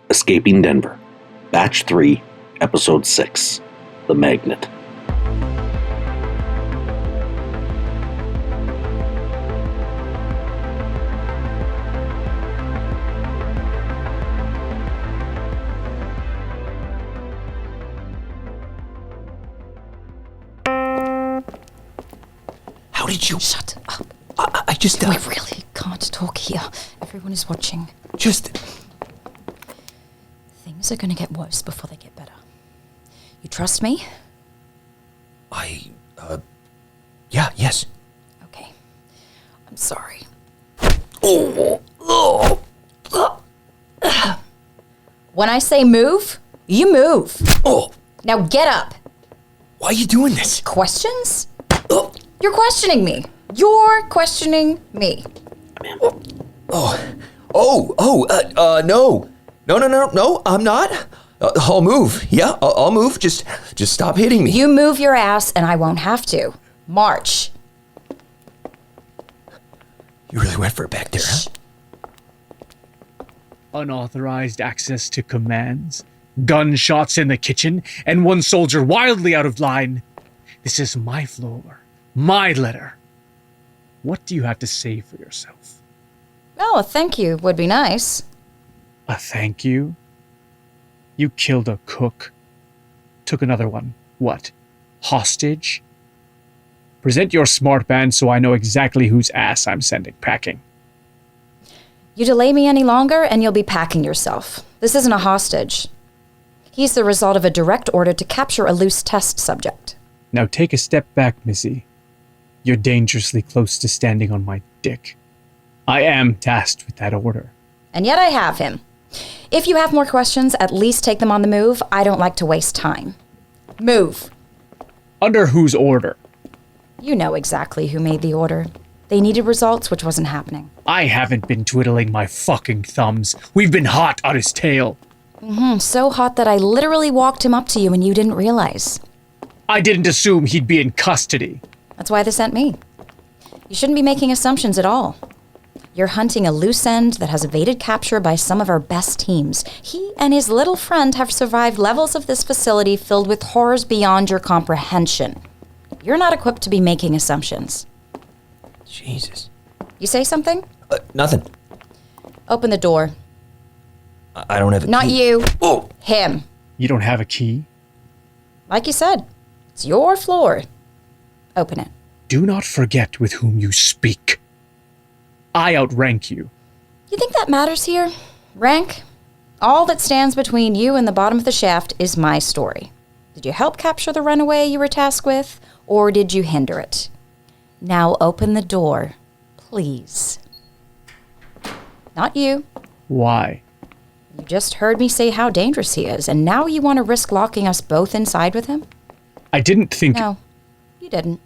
Escaping Denver, Batch 3, Episode 6, The Magnet. How did you... Shut up. I just... We really can't talk here. Everyone is watching. Just... Things are going to get worse before they get better. You trust me? Yeah, yes. Okay. I'm sorry. When I say move, you move. Oh, Now get up. why are you doing this? Questions? You're questioning me. You're questioning me. No, I'm not. I'll move. Yeah, I'll move. Just stop hitting me. You move your ass and I won't have to. March. You really went for it back there, huh? Unauthorized access to commands, gunshots in the kitchen, and one soldier wildly out of line. This is my floor, my letter. What do you have to say for yourself? Oh, a thank you would be nice. A thank you? You killed a cook. Took another one. What? Hostage? Present your smart band so I know exactly whose ass I'm sending packing. You delay me any longer and you'll be packing yourself. This isn't a hostage. He's the result of a direct order to capture a loose test subject. Now take a step back, Missy. You're dangerously close to standing on my dick. I am tasked with that order. And yet I have him. If you have more questions, at least take them on the move. I don't like to waste time. Move. Under whose order? You know exactly who made the order. They needed results, which wasn't happening. I haven't been twiddling my fucking thumbs. We've been hot on his tail. So hot that I literally walked him up to you and you didn't realize. I didn't assume he'd be in custody. That's why they sent me. You shouldn't be making assumptions at all. You're hunting a loose end that has evaded capture by some of our best teams. He and his little friend have survived levels of this facility filled with horrors beyond your comprehension. You're not equipped to be making assumptions. Jesus. You say something? Nothing. Open the door. I don't have a Not key. you. Oh! Him. You don't have a key? Like you said, it's your floor. Open it. Do not forget with whom you speak. I outrank you. You think that matters here? Rank? All that stands between you and the bottom of the shaft is my story. Did you help capture the runaway you were tasked with, or did you hinder it? Now open the door, please. Not you. Why? You just heard me say how dangerous he is, and now you want to risk locking us both inside with him? I didn't think... No, you didn't.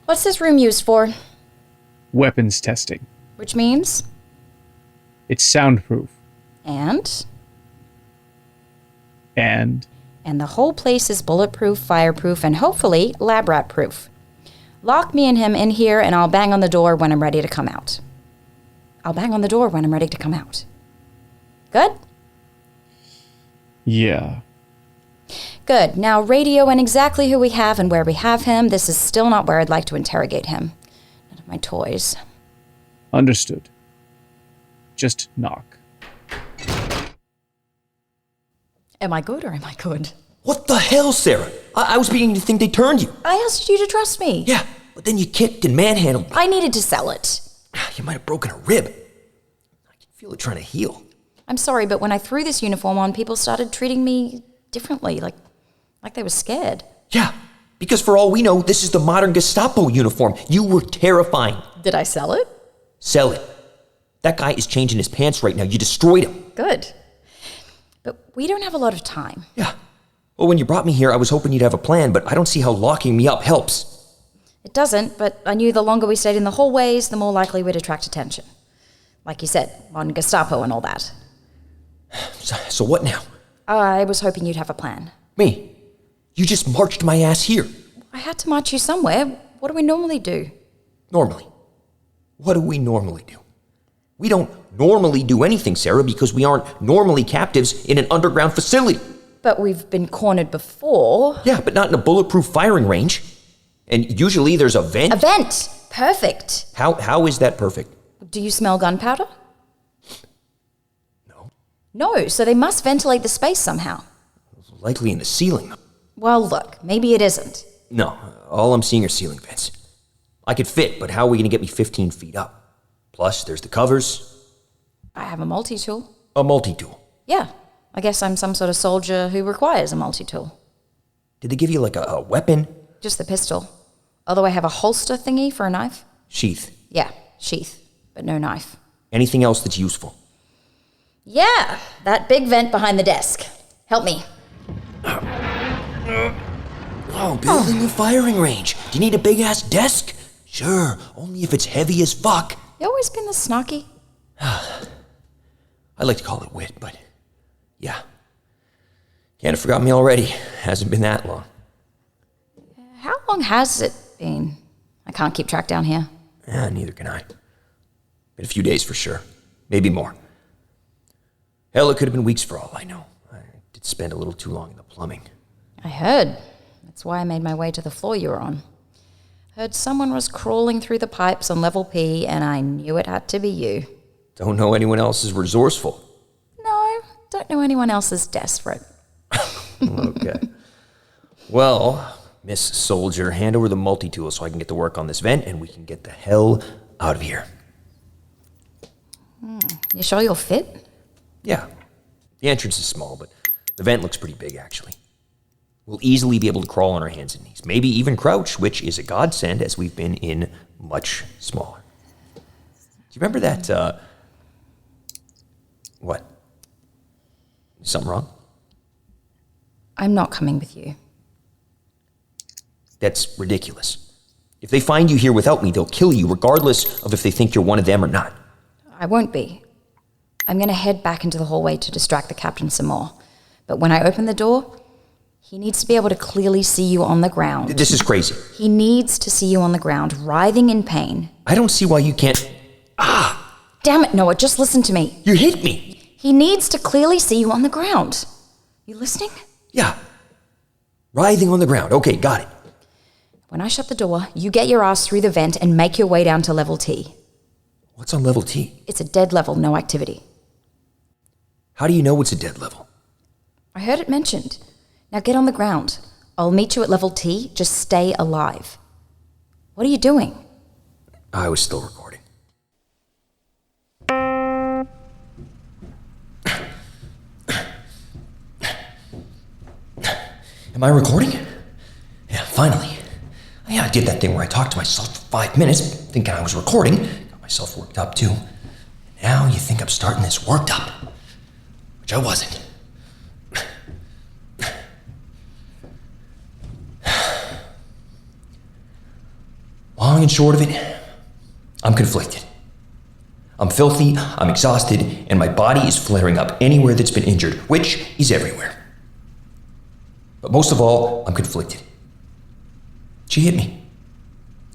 What's this room used for? Weapons testing. Which means? It's soundproof. And? And the whole place is bulletproof, fireproof, and hopefully lab rat proof. Lock me and him in here and I'll bang on the door when I'm ready to come out. I'll bang on the door when I'm ready to come out. Good? yeah. Good. Now radio in exactly who we have and where we have him. This is still not where I'd like to interrogate him. None of my toys. Understood. Just knock. Am I good or am I good? What the hell, Sarah? I was beginning to think they turned you. I asked you to trust me. Yeah, but then you kicked and manhandled me. I needed to sell it. You might have broken a rib. I can feel it trying to heal. I'm sorry, but when I threw this uniform on, people started treating me differently, like they were scared. Yeah, because for all we know, this is the modern Gestapo uniform. You were terrifying. Did I sell it? Sell it. That guy is changing his pants right now. You destroyed him. Good. But we don't have a lot of time. Yeah. Well, when you brought me here, I was hoping you'd have a plan, but I don't see how locking me up helps. It doesn't, but I knew the longer we stayed in the hallways, the more likely we'd attract attention. Like you said, on Gestapo and all that. So what now? I was hoping you'd have a plan. Me? You just marched my ass here. I had to march you somewhere. What do we normally do? Normally. What do we normally do? We don't normally do anything, Sara, because we aren't normally captives in an underground facility. But we've been cornered before. Yeah, but not in a bulletproof firing range. And usually there's a vent. A vent! Perfect. How is that perfect? Do you smell gunpowder? No. No, so they must ventilate the space somehow. Likely in the ceiling. Well, look, maybe it isn't. No, all I'm seeing are ceiling vents. I could fit, but how are we going to get me 15 feet up? Plus, there's the covers. I have a multi-tool. A multi-tool. Yeah, I guess I'm some sort of soldier who requires a multi-tool. Did they give you like a weapon? Just the pistol. Although I have a holster thingy for a knife. Sheath. Yeah, sheath, but no knife. Anything else that's useful? Yeah, that big vent behind the desk. Help me. Oh, building a firing range. Do you need a big-ass desk? Sure, only if it's heavy as fuck. You always been this snarky? I like to call it wit, but yeah. Can't have forgotten me already. Hasn't been that long. How long has it been? I can't keep track down here. Yeah, neither can I. Been a few days for sure. Maybe more. Hell, it could have been weeks for all I know. I did spend a little too long in the plumbing. I heard. That's why I made my way to the floor you were on. Heard someone was crawling through the pipes on level P, and I knew it had to be you. Don't know anyone else is resourceful. No, don't know anyone else is desperate. Okay. Well, Miss Soldier, hand over the multi-tool so I can get to work on this vent and we can get the hell out of here. You sure you'll fit? Yeah. The entrance is small, but the vent looks pretty big, actually. We'll easily be able to crawl on our hands and knees, maybe even crouch, which is a godsend as we've been in much smaller. Do you remember that, What? Something wrong? I'm not coming with you. That's ridiculous. If they find you here without me, they'll kill you, regardless of if they think you're one of them or not. I won't be. I'm going to head back into the hallway to distract the captain some more. But when I open the door, he needs to be able to clearly see you on the ground. This is crazy. He needs to see you on the ground, writhing in pain. I don't see why you can't... Damn it, Noah, just listen to me. You hit me! He needs to clearly see you on the ground. You listening? Yeah. Writhing on the ground. Okay, got it. When I shut the door, you get your ass through the vent and make your way down to level T. What's on level T? It's a dead level, no activity. How do you know it's a dead level? I heard it mentioned. Now get on the ground. I'll meet you at level T. Just stay alive. What are you doing? I was still recording. Am I recording? Yeah, finally. Yeah, I did that thing where I talked to myself for 5 minutes, thinking I was recording. Got myself worked up, too. Now you think I'm starting this worked up. Which I wasn't. Long and short of it, I'm conflicted. I'm filthy, I'm exhausted, and my body is flaring up anywhere that's been injured, which is everywhere. But most of all, I'm conflicted. She hit me.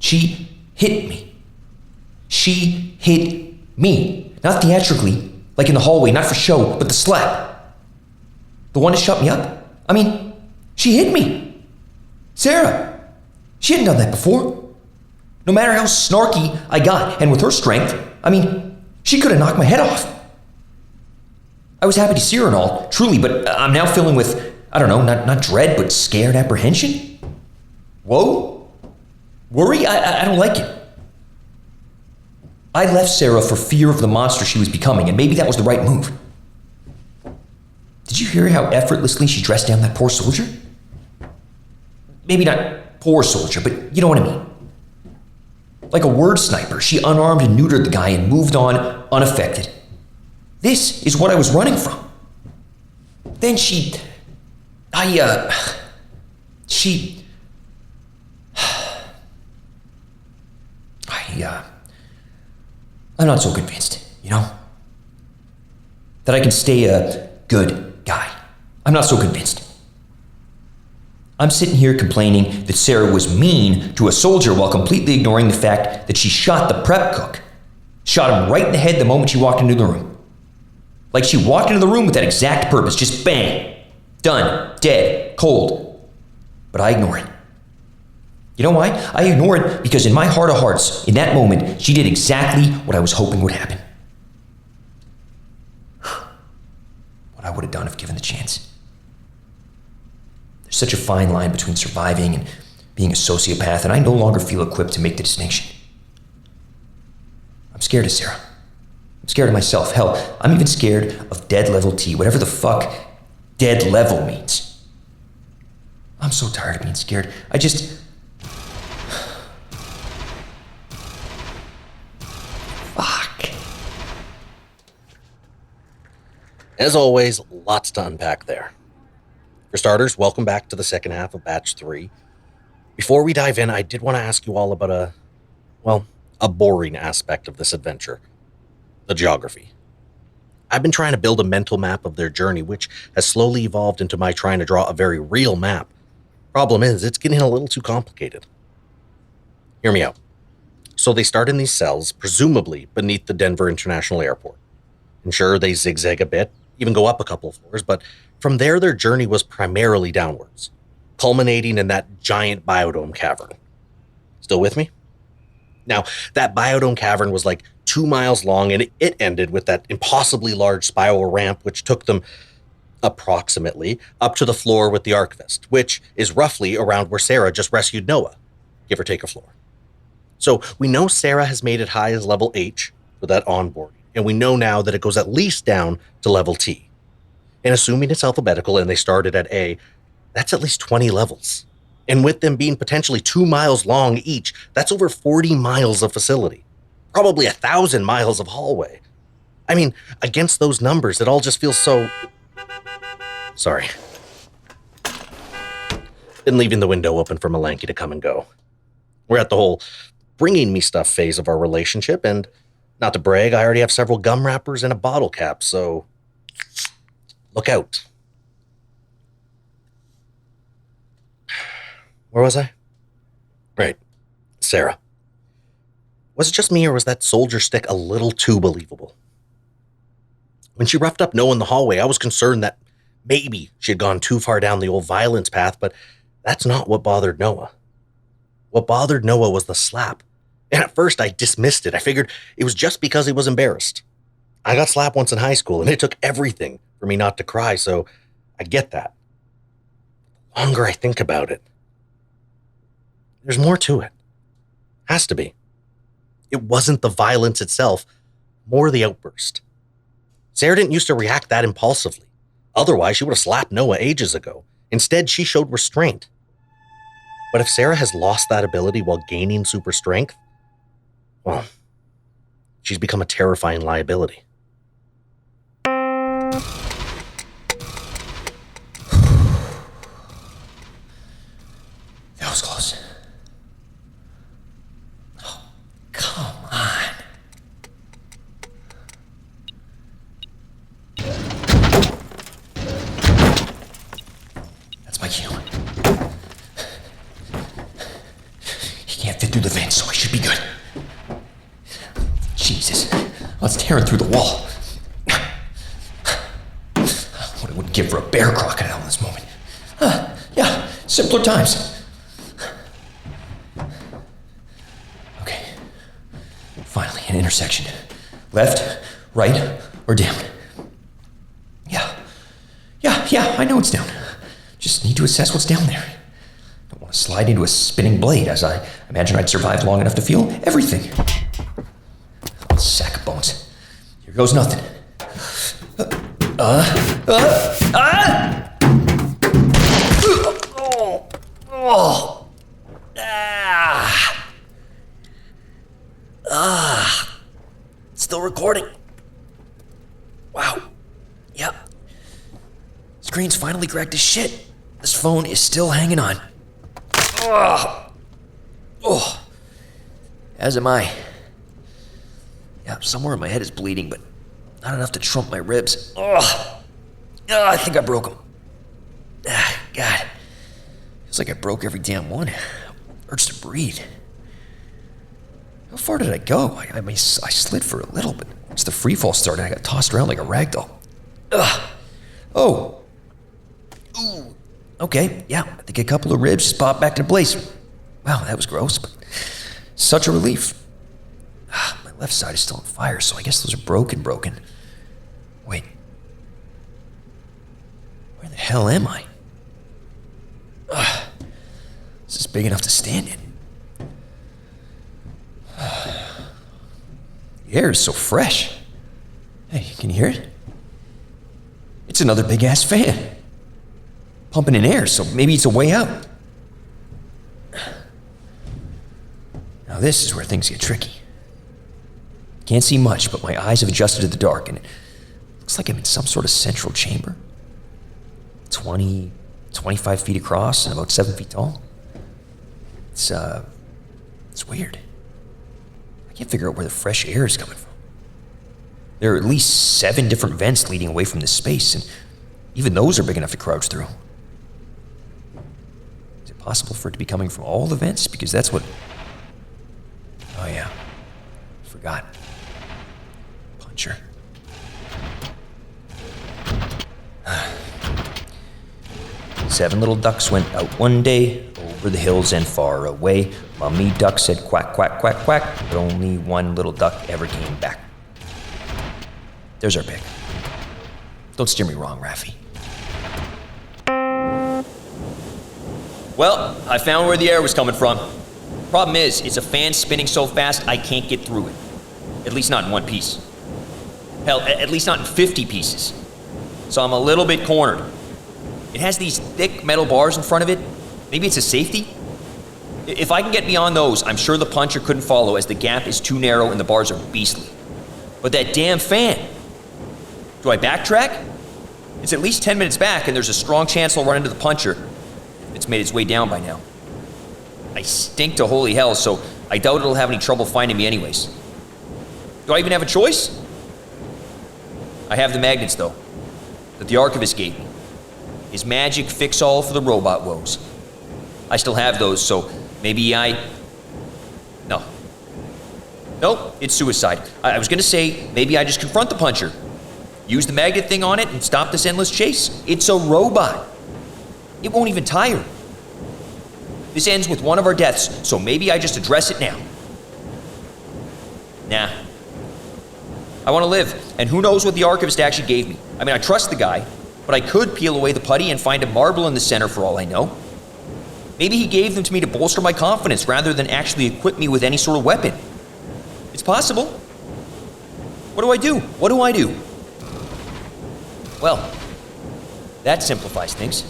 She hit me. She hit me. Not theatrically, like in the hallway, not for show, but the slap. The one to shut me up? I mean, she hit me. Sara. She hadn't done that before. No matter how snarky I got, and with her strength, I mean, she could have knocked my head off. I was happy to see her and all, truly, but I'm now filling with, I don't know, not dread, but scared apprehension. Whoa? Worry? I don't like it. I left Sara for fear of the monster she was becoming, and maybe that was the right move. Did you hear how effortlessly she dressed down that poor soldier? Maybe not poor soldier, but you know what I mean. Like a word sniper, she unarmed and neutered the guy and moved on unaffected. This is what I was running from. Then I'm not so convinced, you know? That I can stay a good guy. I'm not so convinced. I'm sitting here complaining that Sara was mean to a soldier while completely ignoring the fact that she shot the prep cook. Shot him right in the head the moment she walked into the room. Like she walked into the room with that exact purpose, just bang. Done. Dead. Cold. But I ignore it. You know why? I ignore it because in my heart of hearts, in that moment, she did exactly what I was hoping would happen. What I would have done if given the chance. There's such a fine line between surviving and being a sociopath, and I no longer feel equipped to make the distinction. I'm scared of Sara. I'm scared of myself. Hell, I'm even scared of dead level T, whatever the fuck dead level means. I'm so tired of being scared. I just... Fuck. As always, lots to unpack there. For starters, welcome back to the second half of Batch 3. Before we dive in, I did want to ask you all about a boring aspect of this adventure. The geography. I've been trying to build a mental map of their journey, which has slowly evolved into my trying to draw a very real map. Problem is, it's getting a little too complicated. Hear me out. So they start in these cells, presumably beneath the Denver International Airport. And sure, they zigzag a bit, even go up a couple of floors, but from there their journey was primarily downwards, culminating in that giant biodome cavern. Still with me? Now, that biodome cavern was like 2 miles long, and it ended with that impossibly large spiral ramp, which took them approximately up to the floor with the Archivist, which is roughly around where Sara just rescued Noah, give or take a floor. So we know Sara has made it high as level H for that onboarding, and we know now that it goes at least down to level T. And assuming it's alphabetical and they started at A, that's at least 20 levels. And with them being potentially 2 miles long each, that's over 40 miles of facility. Probably 1,000 miles of hallway. I mean, against those numbers, it all just feels so... Sorry. Been leaving the window open for Malanky to come and go. We're at the whole bringing me stuff phase of our relationship, and not to brag, I already have several gum wrappers and a bottle cap, so... Look out. Where was I? Right. Sara. Was it just me, or was that soldier stick a little too believable? When she roughed up Noah in the hallway, I was concerned that maybe she had gone too far down the old violence path, but that's not what bothered Noah. What bothered Noah was the slap. And at first I dismissed it. I figured it was just because he was embarrassed. I got slapped once in high school, and it took everything for me not to cry, so I get that. The longer I think about it, there's more to it. Has to be. It wasn't the violence itself, more the outburst. Sara didn't used to react that impulsively. Otherwise, she would have slapped Noah ages ago. Instead, she showed restraint. But if Sara has lost that ability while gaining super strength, well, she's become a terrifying liability. That was close. Oh, come on. That's my cue. He can't fit through the vents, so I should be good. Jesus, let's tear it through the wall. What I wouldn't give for a bear crocodile in this moment. Yeah, simpler times. Okay, finally, an intersection. Left, right, or down? Yeah, I know it's down. Just need to assess what's down there. Don't want to slide into a spinning blade, as I imagine I'd survive long enough to feel everything. Sack of bones. Here goes nothing. Still recording. Wow. Yep. Screen's finally cracked to shit. This phone is still hanging on. As am I. Yeah, somewhere in my head is bleeding, but not enough to trump my ribs. I think I broke them. God. Feels like I broke every damn one. Hurts to breathe. How far did I go? I mean, I slid for a little, but once the free fall started, I got tossed around like a ragdoll. Ugh. Oh. Ooh. Okay, yeah, I think a couple of ribs just popped back into place. Wow, that was gross, but such a relief. My left side is still on fire, so I guess those are broken. Wait. Where the hell am I? This is big enough to stand in. The air is so fresh. Hey, can you hear it? It's another big-ass fan. Pumping in air, so maybe it's a way out. Now this is where things get tricky. Can't see much, but my eyes have adjusted to the dark, and it looks like I'm in some sort of central chamber. 25 feet across and about 7 feet tall. It's weird. I can't figure out where the fresh air is coming from. There are at least 7 different vents leading away from this space, and even those are big enough to crouch through. Is it possible for it to be coming from all the vents? Because that's what... Oh yeah, forgot. Puncher. 7 little ducks went out one day, over the hills and far away. Mummy duck said quack, quack, quack, quack, but only one little duck ever came back. There's our pick. Don't steer me wrong, Raffi. Well, I found where the air was coming from. Problem is, it's a fan spinning so fast I can't get through it. At least not in one piece. Hell, at least not in 50 pieces. So I'm a little bit cornered. It has these thick metal bars in front of it. Maybe it's a safety? If I can get beyond those, I'm sure the puncher couldn't follow as the gap is too narrow and the bars are beastly. But that damn fan. Do I backtrack? It's at least 10 minutes back and there's a strong chance I'll run into the puncher. It's made its way down by now. I stink to holy hell, so I doubt it'll have any trouble finding me anyways. Do I even have a choice? I have the magnets, though, that the archivist gave me. His magic fix-all for the robot woes. I still have those, so maybe No. Nope, it's suicide. I was gonna say, maybe I just confront the puncher. Use the magnet thing on it and stop this endless chase. It's a robot. It won't even tire. This ends with one of our deaths, so maybe I just address it now. Nah. I want to live, and who knows what the archivist actually gave me. I mean, I trust the guy, but I could peel away the putty and find a marble in the center for all I know. Maybe he gave them to me to bolster my confidence rather than actually equip me with any sort of weapon. It's possible. What do I do? What do I do? Well, that simplifies things.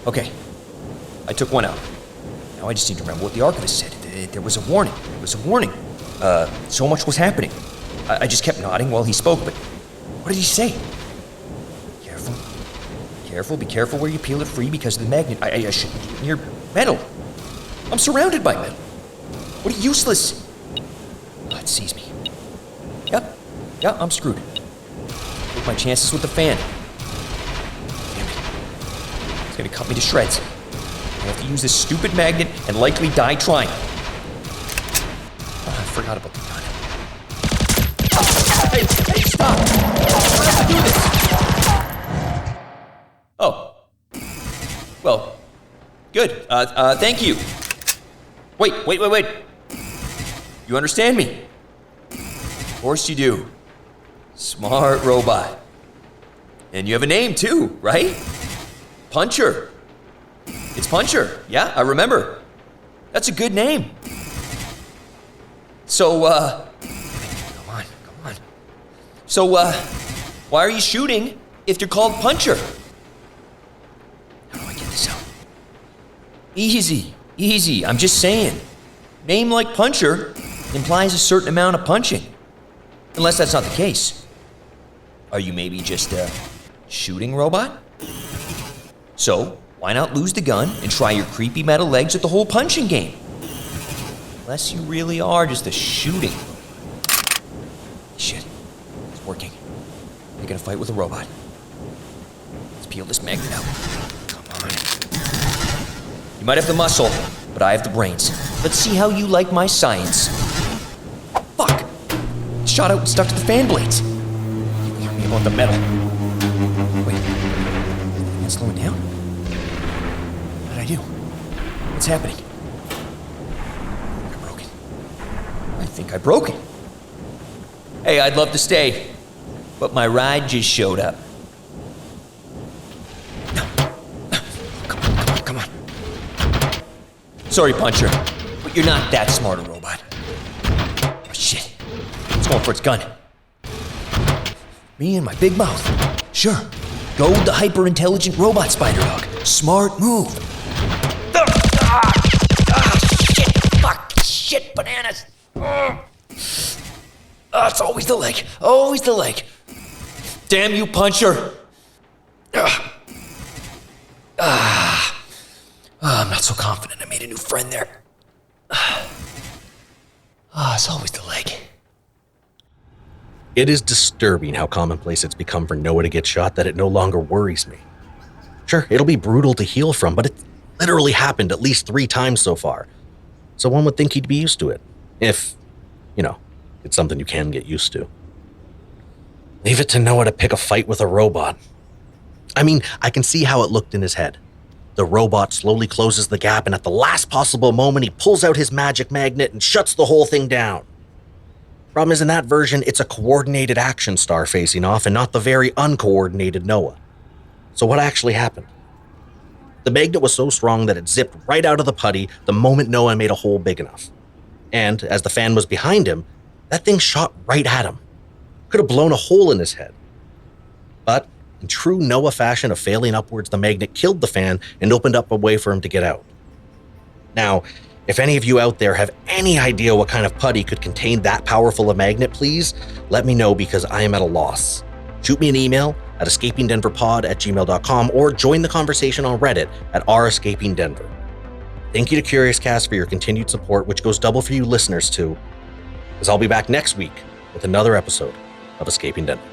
Okay, I took one out. Now I just need to remember what the archivist said. There was a warning. So much was happening. I just kept nodding while he spoke, but what did he say? Careful, be careful where you peel it free because of the magnet. I should near metal. I'm surrounded by metal. What are useless? Oh, it sees me. Yep, I'm screwed. Take my chances with the fan. Damn it. It's gonna cut me to shreds. I have to use this stupid magnet and likely die trying. Oh, I forgot about the gun. Hey, stop! I don't have to do this! Oh. Well, good. Thank you. Wait. You understand me? Of course you do. Smart robot. And you have a name too, right? Puncher. It's Puncher. Yeah, I remember. That's a good name. So, come on. So, why are you shooting if you're called Puncher? How do I get this out? Easy. I'm just saying. Name like Puncher implies a certain amount of punching. Unless that's not the case. Are you maybe just a shooting robot? So, why not lose the gun and try your creepy metal legs at the whole punching game? Unless you really are just a shooting. Shit. It's working. Picking a fight with a robot. Let's peel this magnet out. Come on. You might have the muscle, but I have the brains. Let's see how you like my science. Fuck! Shot out and stuck to the fan blades. You warned me about the metal. Wait, it's slowing down? What did I do? What's happening? I broke it. I think I broke it. Hey, I'd love to stay, but my ride just showed up. No. Come on. Sorry, Puncher, but you're not that smart a robot. Oh, shit. It's going for its gun. Me and my big mouth. Sure. Go the hyper-intelligent robot spider dog. Smart move. Shit. Fuck. Shit. Bananas. It's always the leg. Always the leg. Damn you, Puncher. I'm not so confident I made a new friend there. It's always the leg. It is disturbing how commonplace it's become for Noah to get shot that it no longer worries me. Sure, it'll be brutal to heal from, but it's literally happened at least 3 times so far. So one would think he'd be used to it. If, it's something you can get used to. Leave it to Noah to pick a fight with a robot. I mean, I can see how it looked in his head. The robot slowly closes the gap, and at the last possible moment, he pulls out his magic magnet and shuts the whole thing down. Problem is, in that version, it's a coordinated action star facing off and not the very uncoordinated Noah. So what actually happened? The magnet was so strong that it zipped right out of the putty the moment Noah made a hole big enough. And as the fan was behind him, that thing shot right at him. Could have blown a hole in his head. But in true Noah fashion of failing upwards, the magnet killed the fan and opened up a way for him to get out. Now, if any of you out there have any idea what kind of putty could contain that powerful a magnet, please let me know because I am at a loss. Shoot me an email at escapingdenverpod@gmail.com or join the conversation on Reddit at r/escapingdenver. Thank you to Curious Cast for your continued support, which goes double for you listeners too, as I'll be back next week with another episode of Escaping Denver.